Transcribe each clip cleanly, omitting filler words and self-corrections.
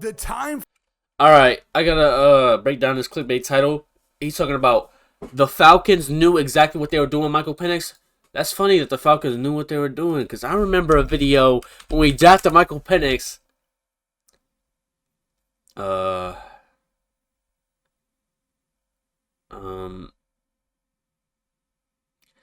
The time. All right, I gotta break down this clickbait title. He's talking about the Falcons knew exactly what they were doing, Michael Penix. That's funny that the Falcons knew what they were doing, because I remember a video when we drafted Michael Penix. Uh, um,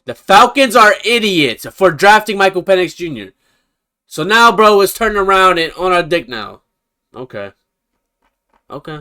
the Falcons are idiots for drafting Michael Penix Jr. So now, bro, is turning around and on our dick now. Okay. Okay.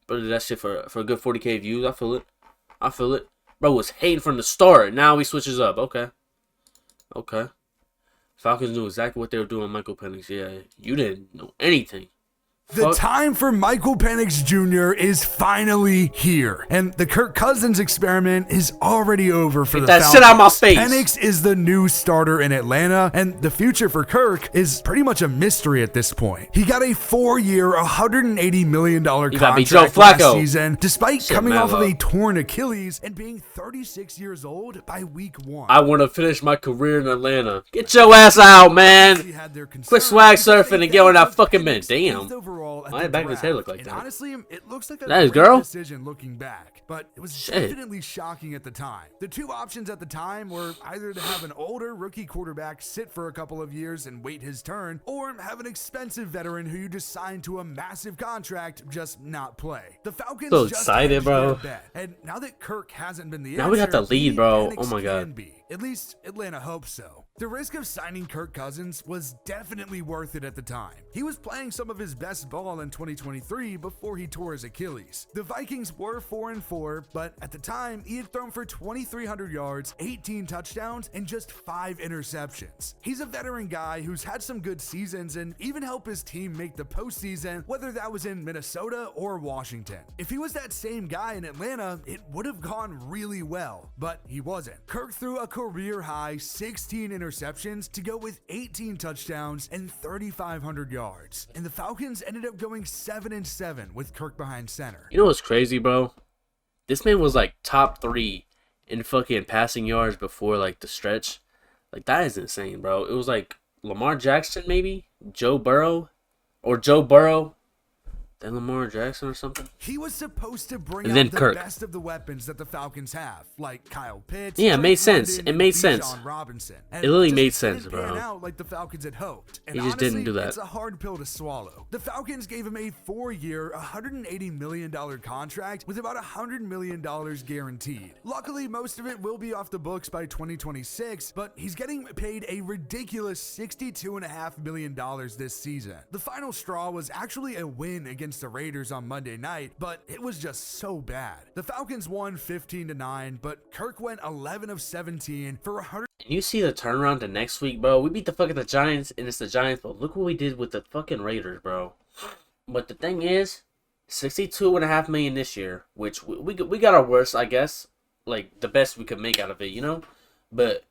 But that shit for a good 40K views. I feel it. I feel it. Bro was hating from the start. Now he switches up. Okay. Okay. Falcons knew exactly what they were doing, Michael Penix. Yeah, you didn't know anything. The time for Michael Penix Jr. is finally here, and the Kirk Cousins experiment is already over for the Falcons. Shit out my face. Penix is the new starter in Atlanta, and the future for Kirk is pretty much a mystery at this point. He got a 4-year, $180 million contract last season, despite coming off of a torn Achilles and being 36 years old by week 1. I want to finish my career in Atlanta. Get your ass out, man. Quit swag surfing and get on that fucking man. Damn. Why did back of his head look like that? Honestly, it looks like a that is great girl decision looking back, but it was definitely shocking at the time. The two options at the time were either to have an older rookie quarterback sit for a couple of years and wait his turn, or have an expensive veteran who you just signed to a massive contract just not play. The Falcons so excited, bro. And now that Kirk hasn't been the now we got the lead, bro. Oh my god. At least Atlanta hopes so. The risk of signing Kirk Cousins was definitely worth it at the time. He was playing some of his best ball in 2023 before he tore his Achilles. The Vikings were 4-4, but at the time, he had thrown for 2,300 yards, 18 touchdowns, and just 5 interceptions. He's a veteran guy who's had some good seasons and even helped his team make the postseason, whether that was in Minnesota or Washington. If he was that same guy in Atlanta, it would have gone really well, but he wasn't. Kirk threw a career-high 16 interceptions to go with 18 touchdowns and 3,500 yards. And the Falcons ended up going 7-7 with Kirk behind center. You know what's crazy, bro? This man was like top 3 in fucking passing yards before like the stretch. Like that is insane, bro. It was like Lamar Jackson maybe, Joe Burrow, then Lamar Jackson or something. He was supposed to bring out the best of the weapons that the Falcons have, like Kyle Pitts. Yeah, it made sense. It made sense. It literally made sense, bro. Out like the Falcons had hoped. And he just didn't do that. It's a hard pill to swallow. The Falcons gave him a 4-year, $180 million contract with about $100 million guaranteed. Luckily, most of it will be off the books by 2026, but he's getting paid a ridiculous $62.5 million this season. The final straw was actually a win against the Raiders on Monday night, but it was just so bad. The Falcons won 15-9, but Kirk went 11 of 17 for 100. And you see the turnaround to next week, bro. We beat the fucking Giants, and it's the Giants, but look what we did with the fucking Raiders, bro. But the thing is, $62.5 million this year, which we got our worst, I guess, like the best we could make out of it, you know. But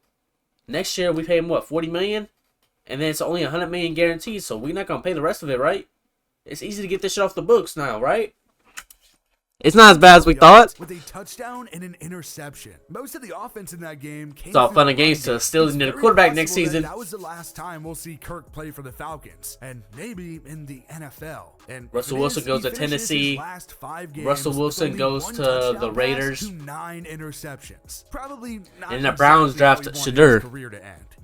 next year we pay him what, $40 million, and then it's only $100 million guaranteed, so we're not gonna pay the rest of it, right? It's easy to get this shit off the books now, right? It's not as bad as we thought. With a touchdown and an interception. Most of the offense in that game came. It's all fun and games to still need a quarterback next season. That was the last time we'll see Kirk play for the Falcons, and maybe in the NFL. And Russell Wilson goes to Tennessee. Russell Wilson goes to the Raiders. 9 interceptions. Probably not. And the Browns draft Shadur.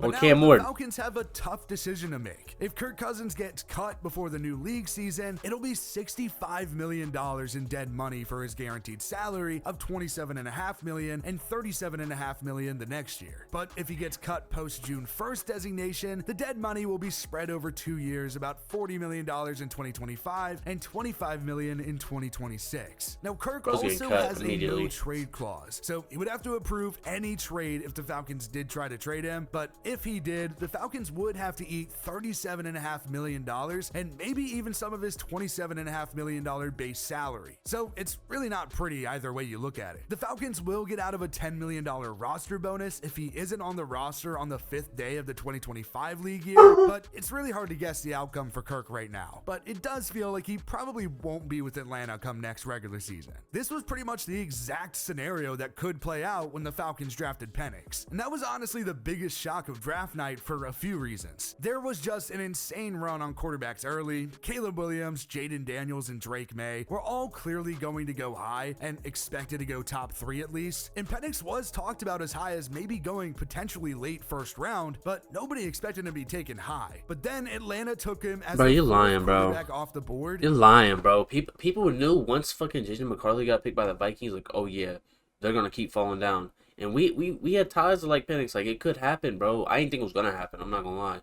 Or Cam Ward. The Falcons have a tough decision to make. If Kirk Cousins gets cut before the new league season, it'll be $65 million in dead money for his guaranteed salary of $27.5 million and $37.5 million the next year. But if he gets cut post June 1st designation, the dead money will be spread over 2 years, about $40 million in 2025 and $25 million in 2026. Now, Kirk also has a no trade clause, so he would have to approve any trade if the Falcons did try to trade him. But if he did, the Falcons would have to eat $37.5 million and maybe even some of his $27.5 million base salary. So it's it's really not pretty either way you look at it. The Falcons will get out of a $10 million roster bonus if he isn't on the roster on the 5th day of the 2025 league year, but it's really hard to guess the outcome for Kirk right now. But it does feel like he probably won't be with Atlanta come next regular season. This was pretty much the exact scenario that could play out when the Falcons drafted Penix, and that was honestly the biggest shock of draft night for a few reasons. There was just an insane run on quarterbacks early. Caleb Williams, Jaden Daniels, and Drake May were all clearly going to go high and expected to go top 3 at least, and Penix was talked about as high as maybe going potentially late first round, but nobody expected him to be taken high. But then Atlanta took him as the quarterback off the board. You're lying, bro. People knew once fucking JJ McCarthy got picked by the Vikings, like, oh yeah, they're gonna keep falling down. And we had ties to like Penix, like it could happen, bro. I didn't think it was gonna happen. I'm not gonna lie,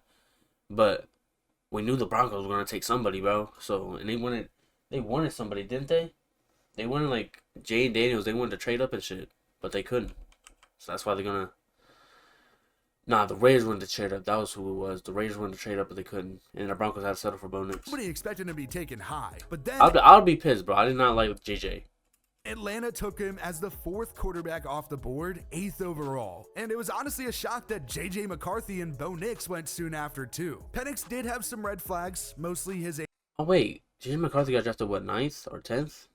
but we knew the Broncos were gonna take somebody, bro. So and they wanted somebody, didn't they? They wanted like Jay Daniels. They wanted to trade up and shit, but they couldn't. So that's why they're gonna. Nah, the Raiders wanted to trade up. That was who it was. The Raiders wanted to trade up, but they couldn't. And the Broncos had to settle for Bo Nix. Nobody expected him to be taken high, but then I'll be pissed, bro. I did not like JJ. Atlanta took him as the 4th quarterback off the board, 8th overall. And it was honestly a shock that JJ McCarthy and Bo Nix went soon after too. Penix did have some red flags, mostly his Oh wait, JJ McCarthy got drafted what, 9th or 10th?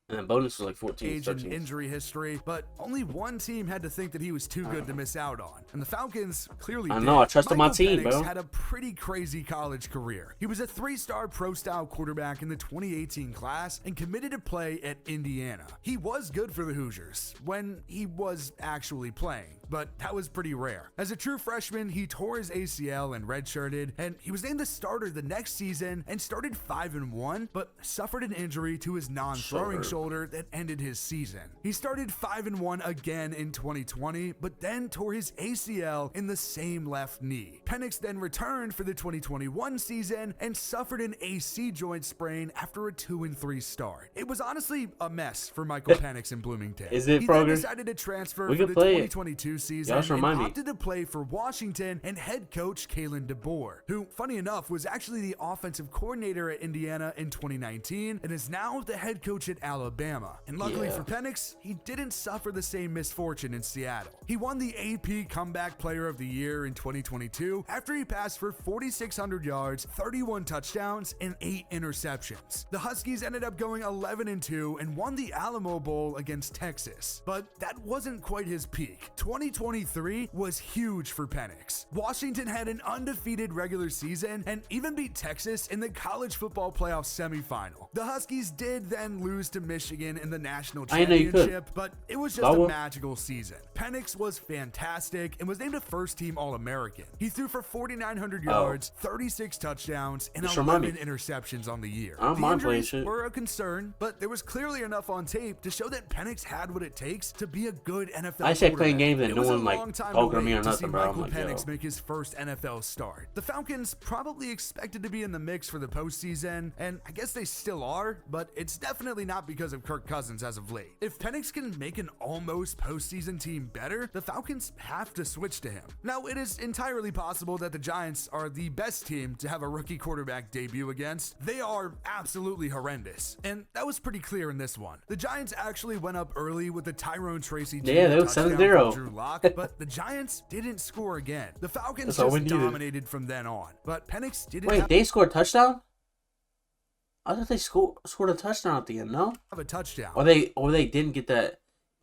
And then bonus was like 14, age 13. and injury history, but only one team had to think that he was too good to miss out on, and the Falcons clearly did. I trusted my team, Penix bro. Had a pretty crazy college career. He was a 3-star pro-style quarterback in the 2018 class and committed to play at Indiana. He was good for the Hoosiers when he was actually playing, but that was pretty rare. As a true freshman, he tore his ACL and redshirted, and he was named the starter the next season and started 5-1, but suffered an injury to his non-throwing shoulder that ended his season. He started 5-1 again in 2020, but then tore his ACL in the same left knee. Penix then returned for the 2021 season and suffered an AC joint sprain after a 2-3 start. It was honestly a mess for Michael Penix in Bloomington. Is it, he Kroger? then decided to transfer for the 2022 season and opted to play for Washington and head coach Kalen DeBoer, who, funny enough, was actually the offensive coordinator at Indiana in 2019 and is now the head coach at Alabama. And luckily for Penix, he didn't suffer the same misfortune in Seattle. He won the AP Comeback Player of the Year in 2022 after he passed for 4,600 yards, 31 touchdowns, and 8 interceptions. The Huskies ended up going 11-2 and won the Alamo Bowl against Texas. But that wasn't quite his peak. 2023 was huge for Penix. Washington had an undefeated regular season and even beat Texas in the college football playoff semifinal. The Huskies did then lose to Michigan in the national championship, but it was just a magical season. Penix was fantastic and was named a first-team All-American. He threw for 4,900 yards, 36 touchdowns, and 11 interceptions on the year. The injuries were a concern, but there was clearly enough on tape to show that Penix had what it takes to be a good NFL I said playing games and it no was a one like long time poking to me or wait to see nothing, bro. Michael I'm like, Penix make his first NFL start. The Falcons probably expected to be in the mix for the postseason, and I guess they still are, but it's definitely not because of Kirk Cousins as of late. If Penix can make an almost postseason team better, the Falcons have to switch to him. Now, it is entirely possible that the Giants are the best team to have a rookie quarterback debut against. They are absolutely horrendous, and that was pretty clear in this one. The Giants actually went up early with the Tyrone Tracy they were 7-0. Drew Lock, but the Giants didn't score again. The Falcons just dominated from then on, but Penix didn't. Wait, they scored a touchdown? I thought they scored a touchdown at the end, no? Have a touchdown. Or they didn't get that.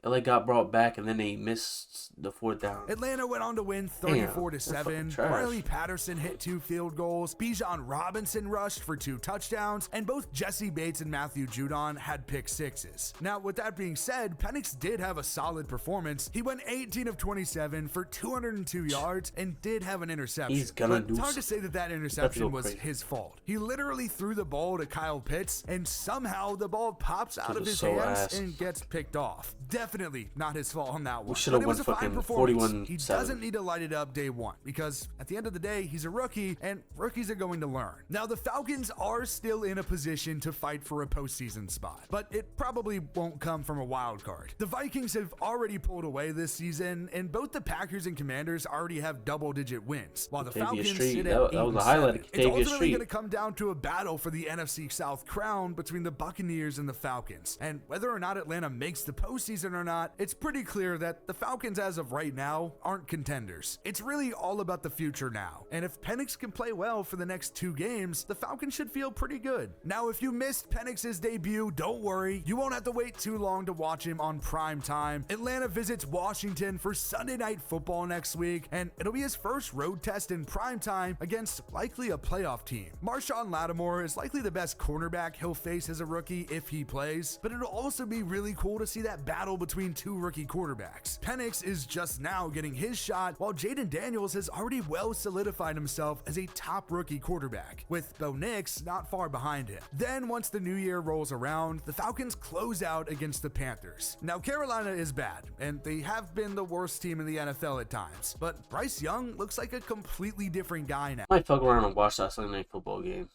LA got brought back and then they missed the 4th down. Atlanta went on to win 34-7. Riley Patterson hit 2 field goals. Bijan Robinson rushed for 2 touchdowns, and both Jesse Bates and Matthew Judon had pick sixes. Now, with that being said, Penix did have a solid performance. He went 18 of 27 for 202 yards and did have an interception. He's gonna do. It's hard to say that interception was his fault. He literally threw the ball to Kyle Pitts, and somehow the ball pops out of his hands and gets picked off. Definitely definitely not his fault on that one. We should But have it won was a fine fucking performance. 41-7. He doesn't need to light it up day one because at the end of the day, he's a rookie and rookies are going to learn. Now, the Falcons are still in a position to fight for a postseason spot, but it probably won't come from a wild card. The Vikings have already pulled away this season, and both the Packers and Commanders already have double-digit wins, while the Falcons sit at 8 that was and a highlight 7. of It's Katavius ultimately Street. going to come down to a battle for the NFC South crown between the Buccaneers and the Falcons, and whether or not Atlanta makes the postseason or not, it's pretty clear that the Falcons as of right now aren't contenders. It's really all about the future now, and if Penix can play well for the next 2 games, the Falcons should feel pretty good. Now, if you missed Penix's debut, don't worry, you won't have to wait too long to watch him on prime time. Atlanta visits Washington for Sunday Night Football next week, and it'll be his first road test in prime time against likely a playoff team. Marshawn Lattimore is likely the best cornerback he'll face as a rookie if he plays, but it'll also be really cool to see that battle between 2 rookie quarterbacks. Penix is just now getting his shot, while Jaden Daniels has already well solidified himself as a top rookie quarterback, with Bo Nix not far behind him. Then once the new year rolls around, the Falcons close out against the Panthers. Now, Carolina is bad, and they have been the worst team in the NFL at times, but Bryce Young looks like a completely different guy now. I might fuck around and watch that Sunday Night Football game.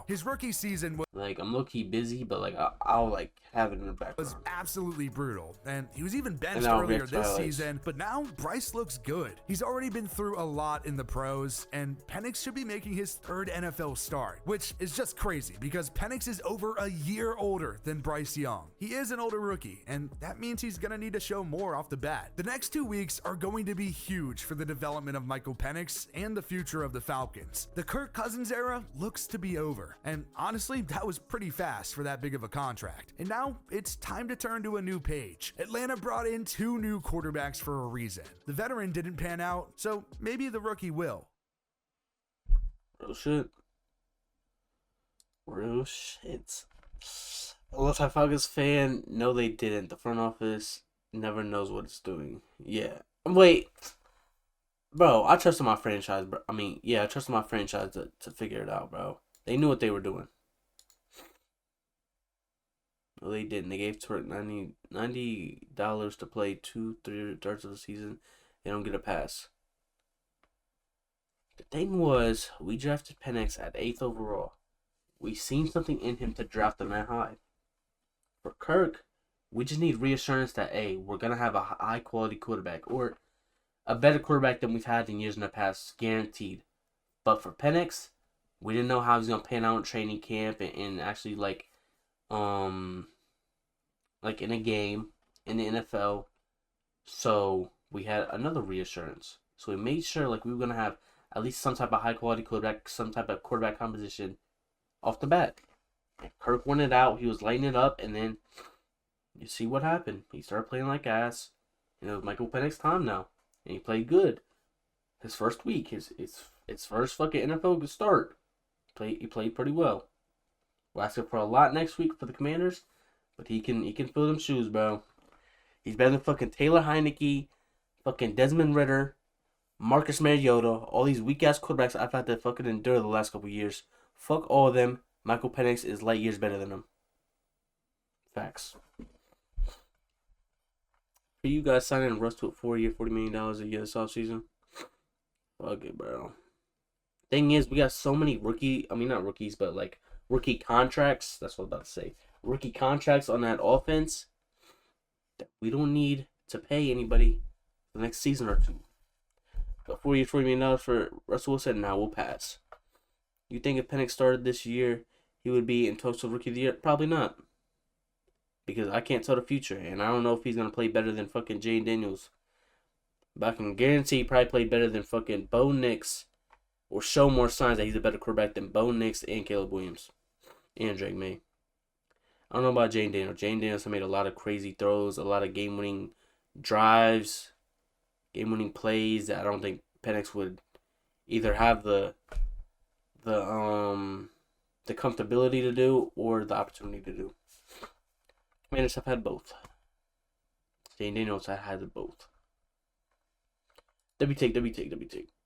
His rookie season was Like, I'm low-key busy, but like I'll like have it in the background. was absolutely brutal, and he was even benched And I'll earlier get this highlights. season, but now Bryce looks good. He's already been through a lot in the pros, and Penix should be making his 3rd NFL start, which is just crazy because Penix is over a year older than Bryce Young. He is an older rookie, and that means he's gonna need to show more off the bat. The next 2 weeks are going to be huge for the development of Michael Penix and the future of the Falcons. The Kirk Cousins era looks to be over, and honestly, that was pretty fast for that big of a contract. And now it's time to turn to a new page. Atlanta brought in 2 new quarterbacks for a reason. The veteran didn't pan out, so maybe the rookie will. Real shit. Real shit. A lot-time Falcons fan, no they didn't. The front office never knows what it's doing. Yeah. Wait. Bro, I trusted my franchise, bro. I trusted my franchise to figure it out, bro. They knew what they were doing. No, they didn't. They gave Turk $90 to play 2/3 of the season. They don't get a pass. The thing was, we drafted Penix at 8th overall. We seen something in him to draft him that high. For Kirk, we just need reassurance that, hey, we're going to have a high-quality quarterback, or a better quarterback than we've had in years in the past, guaranteed. But for Penix, we didn't know how he was going to pan out in training camp and actually, like in a game in the NFL. So we had another reassurance. So we made sure like we were going to have at least some type of high-quality quarterback, some type of quarterback composition off the bat. And Kirk went it out. He was lighting it up, and then you see what happened. He started playing like ass. And it was Michael Penix time now. And he played good. His first week, his first fucking NFL start. He played pretty well. We're asking for a lot next week for the Commanders, but he can fill them shoes, bro. He's better than fucking Taylor Heineke, fucking Desmond Ritter, Marcus Mariota, all these weak-ass quarterbacks I've had to fucking endure the last couple years. Fuck all of them. Michael Penix is light years better than them. Facts. For you guys signing Russ to a 4-year, $40 million a year this offseason, fuck it, bro. Thing is, we got so many rookie contracts. That's what I was about to say. Rookie contracts on that offense that we don't need to pay anybody for the next season or 2. But $40 million for Russell Wilson, now we'll pass. You think if Penix started this year, he would be in total rookie of the year? Probably not. Because I can't tell the future, and I don't know if he's going to play better than fucking Jaden Daniels. But I can guarantee he probably played better than fucking Bo Nix, or show more signs that he's a better quarterback than Bo Nix and Caleb Williams and Drake May. I don't know about Jaden Daniels. Jaden Daniels made a lot of crazy throws, a lot of game-winning drives, game-winning plays that I don't think Penix would either have the comfortability to do or the opportunity to do. Commanders have had both. Jaden Daniels had both. W take.